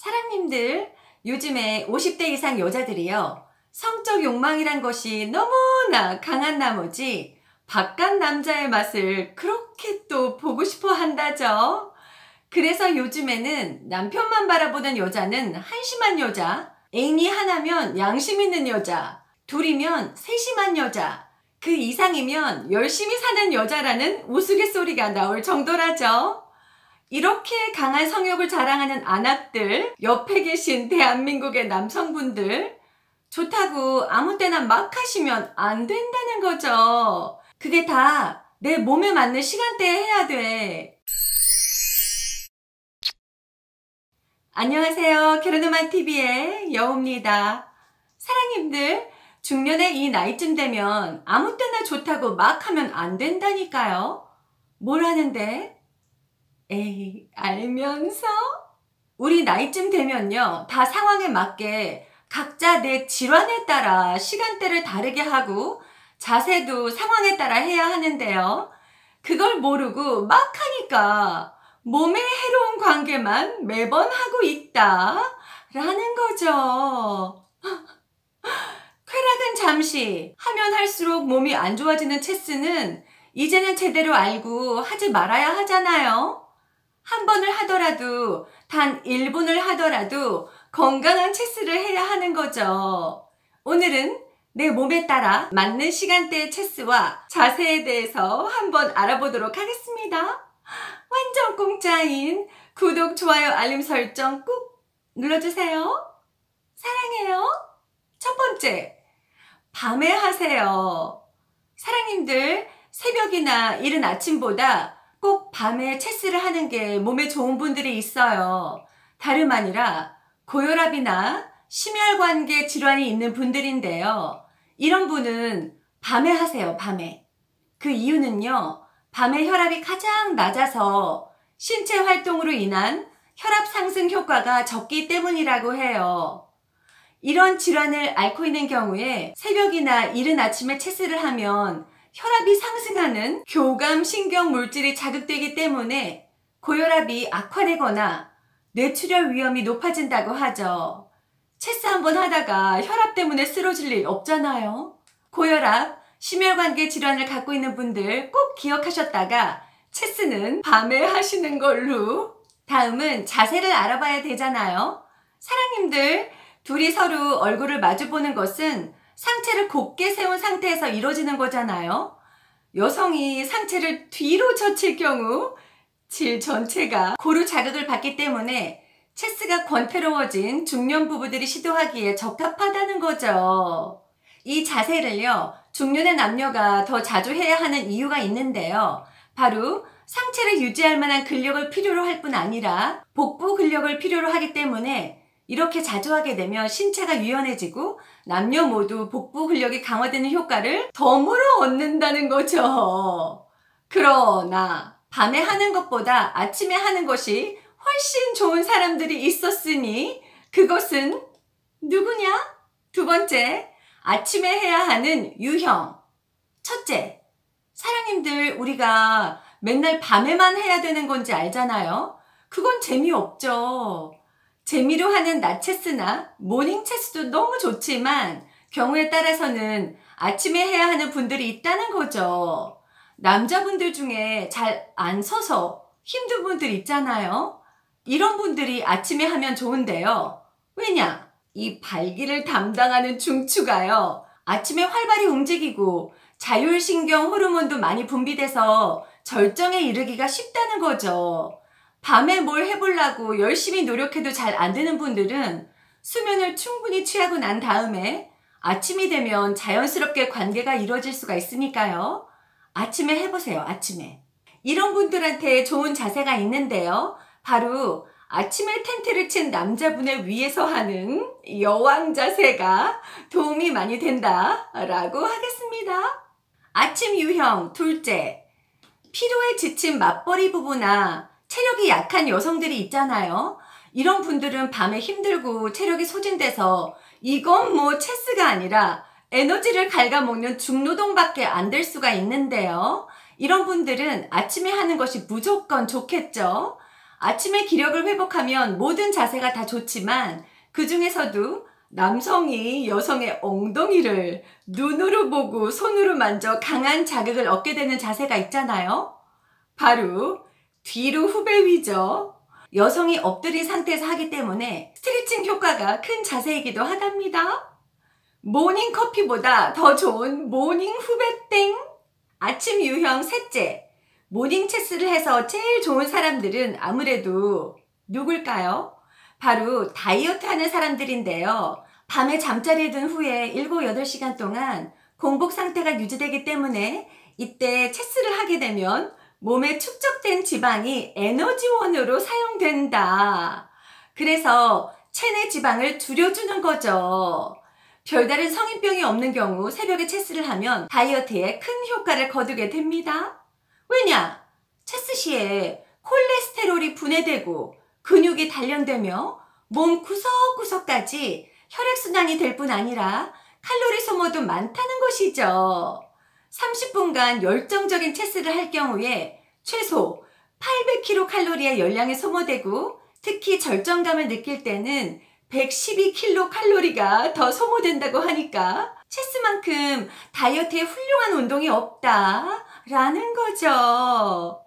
사랑님들, 요즘에 50대 이상 여자들이요, 성적 욕망이란 것이 너무나 강한 나머지 바깥 남자의 맛을 그렇게 또 보고 싶어 한다죠. 그래서 요즘에는 남편만 바라보는 여자는 한심한 여자, 애인이 하나면 양심 있는 여자, 둘이면 세심한 여자, 그 이상이면 열심히 사는 여자라는 우스갯소리가 나올 정도라죠. 이렇게 강한 성욕을 자랑하는 안악들, 옆에 계신 대한민국의 남성분들, 좋다고 아무 때나 막 하시면 안 된다는 거죠. 그게 다 내 몸에 맞는 시간대에 해야 돼. 안녕하세요. 결혼음악TV의 여우입니다. 사랑님들, 중년의 이 나이쯤 되면 아무 때나 좋다고 막 하면 안 된다니까요. 뭘 하는데? 에이, 알면서? 우리 나이쯤 되면요, 다 상황에 맞게 각자 내 질환에 따라 시간대를 다르게 하고 자세도 상황에 따라 해야 하는데요. 그걸 모르고 막 하니까 몸에 해로운 관계만 매번 하고 있다라는 거죠. 쾌락은 잠시, 하면 할수록 몸이 안 좋아지는 체스는 이제는 제대로 알고 하지 말아야 하잖아요. 한 번을 하더라도, 단 1분을 하더라도 건강한 체스를 해야 하는 거죠. 오늘은 내 몸에 따라 맞는 시간대의 체스와 자세에 대해서 한번 알아보도록 하겠습니다. 완전 공짜인 구독, 좋아요, 알림 설정 꾹 눌러주세요. 사랑해요. 첫 번째, 밤에 하세요. 사랑님들, 새벽이나 이른 아침보다 꼭 밤에 체스를 하는 게 몸에 좋은 분들이 있어요. 다름 아니라 고혈압이나 심혈관계 질환이 있는 분들인데요. 이런 분은 밤에 하세요, 밤에. 그 이유는요, 밤에 혈압이 가장 낮아서 신체 활동으로 인한 혈압 상승 효과가 적기 때문이라고 해요. 이런 질환을 앓고 있는 경우에 새벽이나 이른 아침에 체스를 하면 혈압이 상승하는 교감신경 물질이 자극되기 때문에 고혈압이 악화되거나 뇌출혈 위험이 높아진다고 하죠. 체스 한번 하다가 혈압 때문에 쓰러질 일 없잖아요. 고혈압, 심혈관계 질환을 갖고 있는 분들 꼭 기억하셨다가 체스는 밤에 하시는 걸로. 다음은 자세를 알아봐야 되잖아요. 사랑님들, 둘이 서로 얼굴을 마주보는 것은 상체를 곧게 세운 상태에서 이루어지는 거잖아요. 여성이 상체를 뒤로 젖힐 경우 질 전체가 고루 자극을 받기 때문에 체스가 권태로워진 중년 부부들이 시도하기에 적합하다는 거죠. 이 자세를요, 중년의 남녀가 더 자주 해야 하는 이유가 있는데요. 바로 상체를 유지할 만한 근력을 필요로 할 뿐 아니라 복부 근력을 필요로 하기 때문에 이렇게 자주 하게 되면 신체가 유연해지고 남녀 모두 복부 근력이 강화되는 효과를 덤으로 얻는다는 거죠. 그러나 밤에 하는 것보다 아침에 하는 것이 훨씬 좋은 사람들이 있었으니 그것은 누구냐? 두 번째, 아침에 해야 하는 유형. 첫째, 사랑님들, 우리가 맨날 밤에만 해야 되는 건지 알잖아요. 그건 재미없죠. 재미로 하는 낮 체스나 모닝 체스도 너무 좋지만 경우에 따라서는 아침에 해야 하는 분들이 있다는 거죠. 남자분들 중에 잘 안 서서 힘든 분들 있잖아요. 이런 분들이 아침에 하면 좋은데요. 왜냐? 이 발기를 담당하는 중추가요, 아침에 활발히 움직이고 자율신경 호르몬도 많이 분비돼서 절정에 이르기가 쉽다는 거죠. 밤에 뭘 해보려고 열심히 노력해도 잘 안 되는 분들은 수면을 충분히 취하고 난 다음에 아침이 되면 자연스럽게 관계가 이루어질 수가 있으니까요. 아침에 해보세요, 아침에. 이런 분들한테 좋은 자세가 있는데요. 바로 아침에 텐트를 친 남자분의 위에서 하는 여왕 자세가 도움이 많이 된다라고 하겠습니다. 아침 유형 둘째, 피로에 지친 맞벌이 부부나 체력이 약한 여성들이 있잖아요. 이런 분들은 밤에 힘들고 체력이 소진돼서 이건 뭐 체스가 아니라 에너지를 갉아먹는 중노동밖에 안 될 수가 있는데요. 이런 분들은 아침에 하는 것이 무조건 좋겠죠. 아침에 기력을 회복하면 모든 자세가 다 좋지만 그 중에서도 남성이 여성의 엉덩이를 눈으로 보고 손으로 만져 강한 자극을 얻게 되는 자세가 있잖아요. 바로 뒤로 후배위죠. 여성이 엎드린 상태에서 하기 때문에 스트레칭 효과가 큰 자세이기도 하답니다. 모닝 커피보다 더 좋은 모닝 후배땡. 아침 유형 셋째. 모닝 체스를 해서 제일 좋은 사람들은 아무래도 누굴까요? 바로 다이어트 하는 사람들인데요. 밤에 잠자리에 든 후에 7, 8시간 동안 공복 상태가 유지되기 때문에 이때 체스를 하게 되면 몸에 축적된 지방이 에너지원으로 사용된다. 그래서 체내 지방을 줄여주는 거죠. 별다른 성인병이 없는 경우 새벽에 체스를 하면 다이어트에 큰 효과를 거두게 됩니다. 왜냐? 체스 시에 콜레스테롤이 분해되고 근육이 단련되며 몸 구석구석까지 혈액순환이 될 뿐 아니라 칼로리 소모도 많다는 것이죠. 30분간 열정적인 체스를 할 경우에 최소 800kcal의 열량이 소모되고 특히 절정감을 느낄 때는 112kcal가 더 소모된다고 하니까 체스만큼 다이어트에 훌륭한 운동이 없다라는 거죠.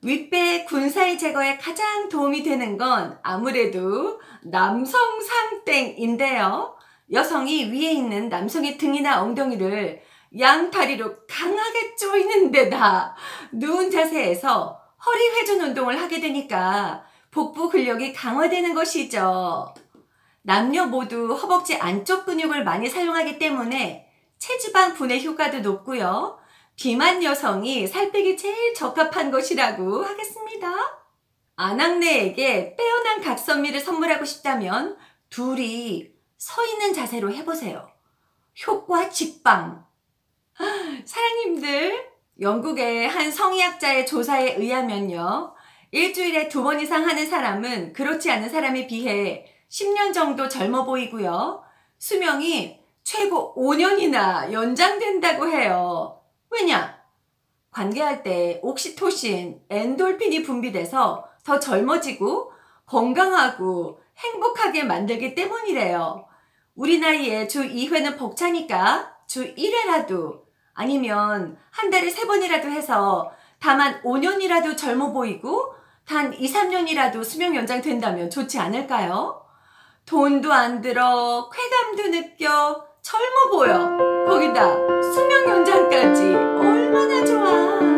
윗배 군사의 제거에 가장 도움이 되는 건 아무래도 남성 상땡인데요. 여성이 위에 있는 남성의 등이나 엉덩이를 양다리로 강하게 조이는 데다 누운 자세에서 허리 회전 운동을 하게 되니까 복부 근력이 강화되는 것이죠. 남녀 모두 허벅지 안쪽 근육을 많이 사용하기 때문에 체지방 분해 효과도 높고요. 비만 여성이 살 빼기 제일 적합한 것이라고 하겠습니다. 아낙네에게 빼어난 각선미를 선물하고 싶다면 둘이 서 있는 자세로 해보세요. 효과 직방. 사랑님들, 영국의 한 성의학자의 조사에 의하면요. 일주일에 2번 이상 하는 사람은 그렇지 않은 사람에 비해 10년 정도 젊어 보이고요. 수명이 최고 5년이나 연장된다고 해요. 왜냐? 관계할 때 옥시토신, 엔돌핀이 분비돼서 더 젊어지고 건강하고 행복하게 만들기 때문이래요. 우리 나이에 주 2회는 벅차니까 주 1회라도 아니면 한 달에 3번이라도 해서 다만 5년이라도 젊어 보이고 단 2, 3년이라도 수명 연장 된다면 좋지 않을까요? 돈도 안 들어, 쾌감도 느껴, 젊어 보여. 거기다 수명 연장까지 얼마나 좋아.